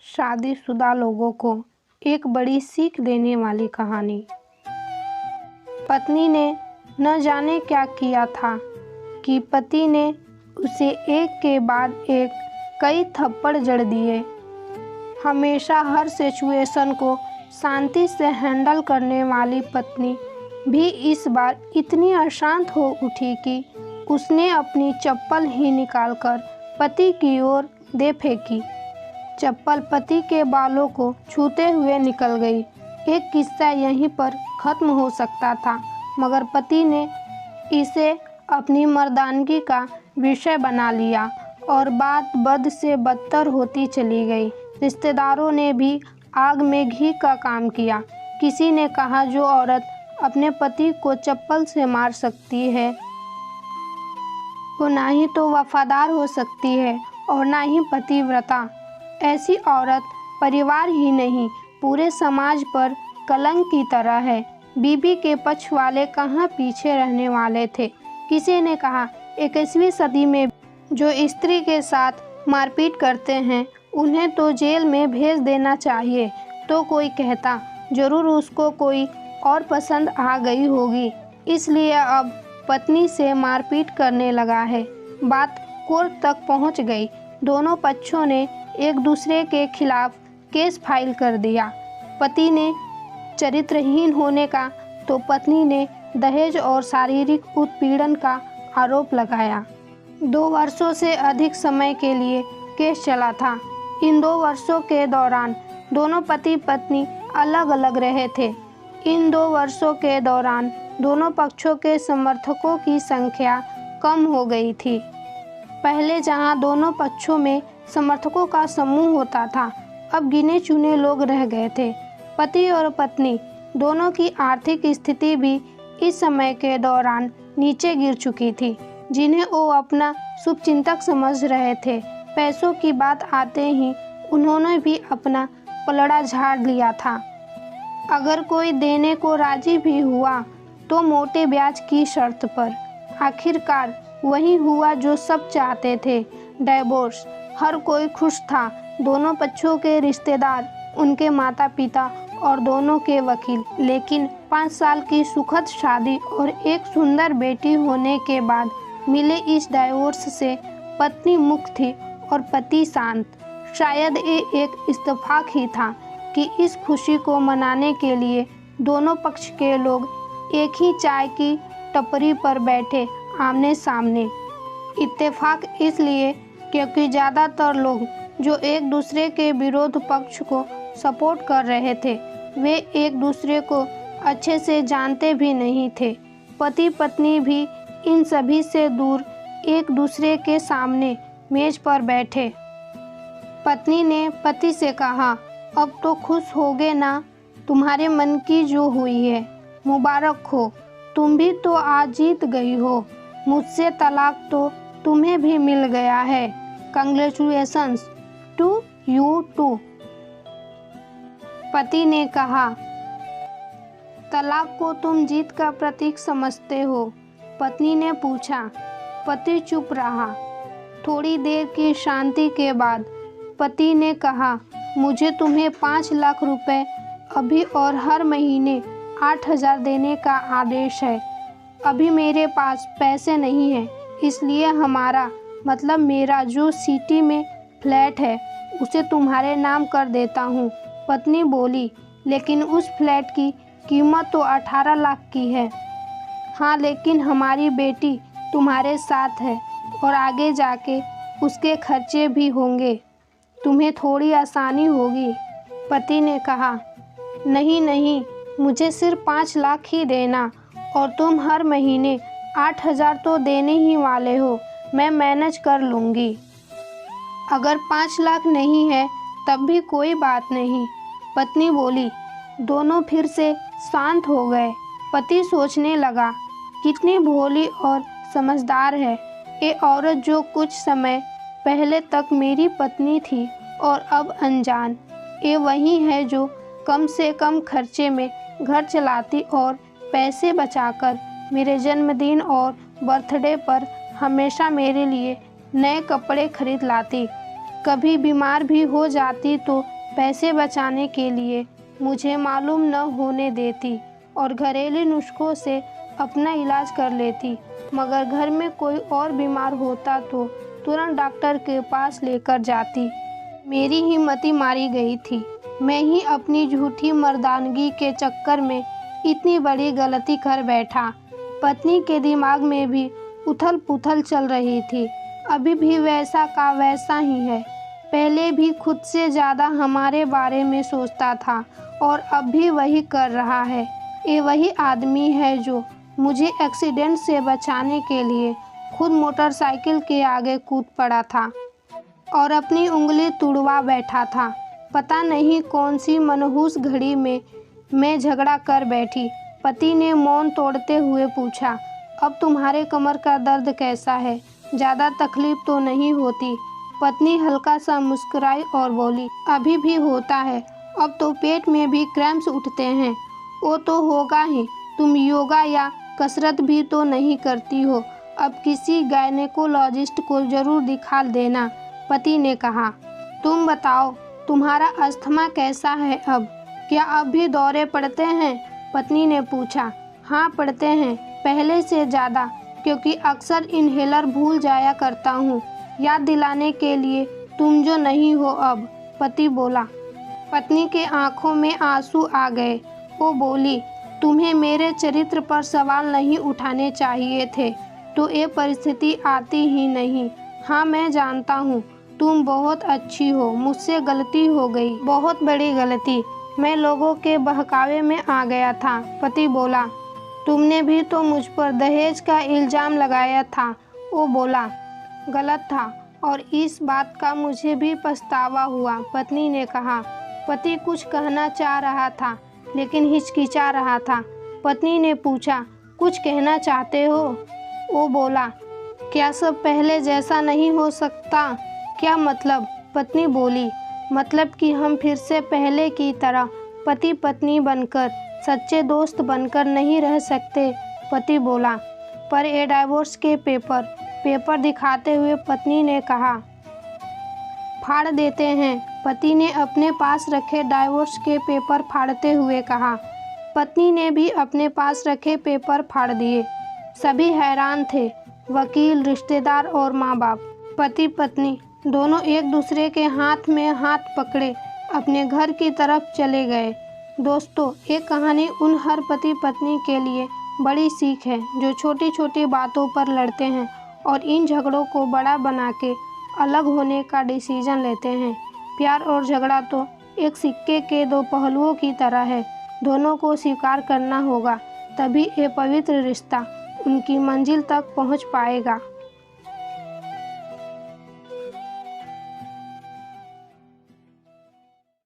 शादीशुदा लोगों को एक बड़ी सीख देने वाली कहानी। पत्नी ने न जाने क्या किया था कि पति ने उसे एक के बाद एक कई थप्पड़ जड़ दिए। हमेशा हर सिचुएशन को शांति से हैंडल करने वाली पत्नी भी इस बार इतनी अशांत हो उठी कि उसने अपनी चप्पल ही निकालकर पति की ओर दे फेंकी। चप्पल पति के बालों को छूते हुए निकल गई। एक किस्सा यहीं पर ख़त्म हो सकता था, मगर पति ने इसे अपनी मर्दानगी का विषय बना लिया और बात बद से बदतर होती चली गई। रिश्तेदारों ने भी आग में घी का काम किया। किसी ने कहा, जो औरत अपने पति को चप्पल से मार सकती है वो ना ही तो वफादार हो सकती है और ना ही पतिव्रता। ऐसी औरत परिवार ही नहीं पूरे समाज पर कलंक की तरह है। बीबी के पक्ष वाले कहाँ पीछे रहने वाले थे। किसी ने कहा, 21वीं सदी में जो स्त्री के साथ मारपीट करते हैं उन्हें तो जेल में भेज देना चाहिए। तो कोई कहता, जरूर उसको कोई और पसंद आ गई होगी, इसलिए अब पत्नी से मारपीट करने लगा है। बात कोर्ट तक पहुंच गई। दोनों पक्षों ने एक दूसरे के खिलाफ केस फाइल कर दिया। पति ने चरित्रहीन होने का तो पत्नी ने दहेज और शारीरिक उत्पीड़न का आरोप लगाया। 2 वर्षों से अधिक समय के लिए केस चला था। इन 2 वर्षों के दौरान दोनों पति पत्नी अलग अलग रहे थे। इन 2 वर्षों के दौरान दोनों पक्षों के समर्थकों की संख्या कम हो गई थी। पहले जहां दोनों पक्षों में समर्थकों का समूह होता था, अब गिने चुने लोग रह गए थे। पति और पत्नी दोनों की आर्थिक स्थिति भी इस समय के दौरान नीचे गिर चुकी थी, जिन्हें वो अपना शुभचिंतक समझ रहे थे। पैसों की बात आते ही उन्होंने भी अपना पलड़ा झाड़ लिया था। अगर कोई देने को राजी भी हुआ तो मोटे ब्याज की शर्त पर। आखिरकार वही हुआ जो सब चाहते थे, डिवोर्स। हर कोई खुश था, दोनों पक्षों के रिश्तेदार, उनके माता पिता और दोनों के वकील। लेकिन 5 साल की सुखद शादी और एक सुंदर बेटी होने के बाद मिले इस डिवोर्स से पत्नी मुक्त थी और पति शांत। शायद ये एक इत्तेफाक ही था कि इस खुशी को मनाने के लिए दोनों पक्ष के लोग एक ही चाय की टपरी पर बैठे आमने सामने। इत्तेफाक इसलिए क्योंकि ज़्यादातर लोग जो एक दूसरे के विरोध पक्ष को सपोर्ट कर रहे थे, वे एक दूसरे को अच्छे से जानते भी नहीं थे। पति पत्नी भी इन सभी से दूर एक दूसरे के सामने मेज पर बैठे। पत्नी ने पति से कहा, अब तो खुश होगे ना, तुम्हारे मन की जो हुई है, मुबारक हो, तुम भी तो आज जीत गई हो। मुझसे तलाक तो तुम्हें भी मिल गया है। Congratulations to you too. पति ने कहा, तलाक को तुम जीत का प्रतीक समझते हो? पत्नी ने पूछा। पति चुप रहा। थोड़ी देर की शांति के बाद पति ने कहा, मुझे तुम्हें 5 लाख रुपए अभी और हर महीने 8,000 देने का आदेश है। अभी मेरे पास पैसे नहीं हैं, इसलिए हमारा मतलब मेरा जो सिटी में फ्लैट है उसे तुम्हारे नाम कर देता हूँ। पत्नी बोली, लेकिन उस फ्लैट की कीमत तो 18 लाख की है। हाँ, लेकिन हमारी बेटी तुम्हारे साथ है और आगे जाके उसके खर्चे भी होंगे, तुम्हें थोड़ी आसानी होगी। पति ने कहा, नहीं नहीं, मुझे सिर्फ 5 लाख ही देना और तुम हर महीने 8,000 तो देने ही वाले हो, मैं मैनेज कर लूँगी। अगर 5 लाख नहीं है तब भी कोई बात नहीं, पत्नी बोली। दोनों फिर से शांत हो गए। पति सोचने लगा, कितनी भोली और समझदार है ये औरत जो कुछ समय पहले तक मेरी पत्नी थी और अब अनजान। ये वही है जो कम से कम खर्चे में घर चलाती और पैसे बचाकर मेरे जन्मदिन और बर्थडे पर हमेशा मेरे लिए नए कपड़े खरीद लाती। कभी बीमार भी हो जाती तो पैसे बचाने के लिए मुझे मालूम न होने देती और घरेलू नुस्खों से अपना इलाज कर लेती, मगर घर में कोई और बीमार होता तो तुरंत डॉक्टर के पास लेकर जाती। मेरी हिम्मत मारी गई थी। मैं ही अपनी झूठी मर्दानगी के चक्कर में इतनी बड़ी गलती कर बैठा। पत्नी के दिमाग में भी उथल पुथल चल रही थी। अभी भी वैसा का वैसा ही है। पहले भी खुद से ज़्यादा हमारे बारे में सोचता था और अब भी वही कर रहा है। ये वही आदमी है जो मुझे एक्सीडेंट से बचाने के लिए खुद मोटरसाइकिल के आगे कूद पड़ा था और अपनी उंगली तुड़वा बैठा था। पता नहीं कौन सी मनहूस घड़ी में मैं झगड़ा कर बैठी। पति ने मौन तोड़ते हुए पूछा, अब तुम्हारे कमर का दर्द कैसा है? ज़्यादा तकलीफ तो नहीं होती? पत्नी हल्का सा मुस्कुराई और बोली, अभी भी होता है। अब तो पेट में भी क्रैम्प्स उठते हैं। वो तो होगा ही। तुम योगा या कसरत भी तो नहीं करती हो। अब किसी गायनेकोलॉजिस्ट को ज़रूर दिखा देना, पति ने कहा। तुम बताओ, तुम्हारा अस्थमा कैसा है अब? क्या अब भी दौरे पड़ते हैं? पत्नी ने पूछा। हाँ, पड़ते हैं, पहले से ज़्यादा, क्योंकि अक्सर इन्हेलर भूल जाया करता हूँ याद दिलाने के लिए तुम जो नहीं हो अब, पति बोला। पत्नी के आंखों में आंसू आ गए। वो बोली, तुम्हें मेरे चरित्र पर सवाल नहीं उठाने चाहिए थे तो ये परिस्थिति आती ही नहीं। हाँ, मैं जानता हूँ तुम बहुत अच्छी हो। मुझसे गलती हो गई, बहुत बड़ी गलती। मैं लोगों के बहकावे में आ गया था, पति बोला। तुमने भी तो मुझ पर दहेज का इल्ज़ाम लगाया था, वो बोला। गलत था और इस बात का मुझे भी पछतावा हुआ, पत्नी ने कहा। पति कुछ कहना चाह रहा था लेकिन हिचकिचा रहा था। पत्नी ने पूछा, कुछ कहना चाहते हो? वो बोला, क्या सब पहले जैसा नहीं हो सकता? क्या मतलब? पत्नी बोली, मतलब कि हम फिर से पहले की तरह पति पत्नी बनकर, सच्चे दोस्त बनकर नहीं रह सकते, पति बोला। पर ये डाइवोर्स के पेपर दिखाते हुए पत्नी ने कहा। फाड़ देते हैं, पति ने अपने पास रखे डाइवोर्स के पेपर फाड़ते हुए कहा। पत्नी ने भी अपने पास रखे पेपर फाड़ दिए। सभी हैरान थे, वकील, रिश्तेदार और माँ बाप। पति पत्नी दोनों एक दूसरे के हाथ में हाथ पकड़े अपने घर की तरफ चले गए। दोस्तों, ये कहानी उन हर पति पत्नी के लिए बड़ी सीख है जो छोटी छोटी बातों पर लड़ते हैं और इन झगड़ों को बड़ा बना के अलग होने का डिसीजन लेते हैं। प्यार और झगड़ा तो एक सिक्के के दो पहलुओं की तरह है। दोनों को स्वीकार करना होगा, तभी ये पवित्र रिश्ता उनकी मंजिल तक पहुंच पाएगा।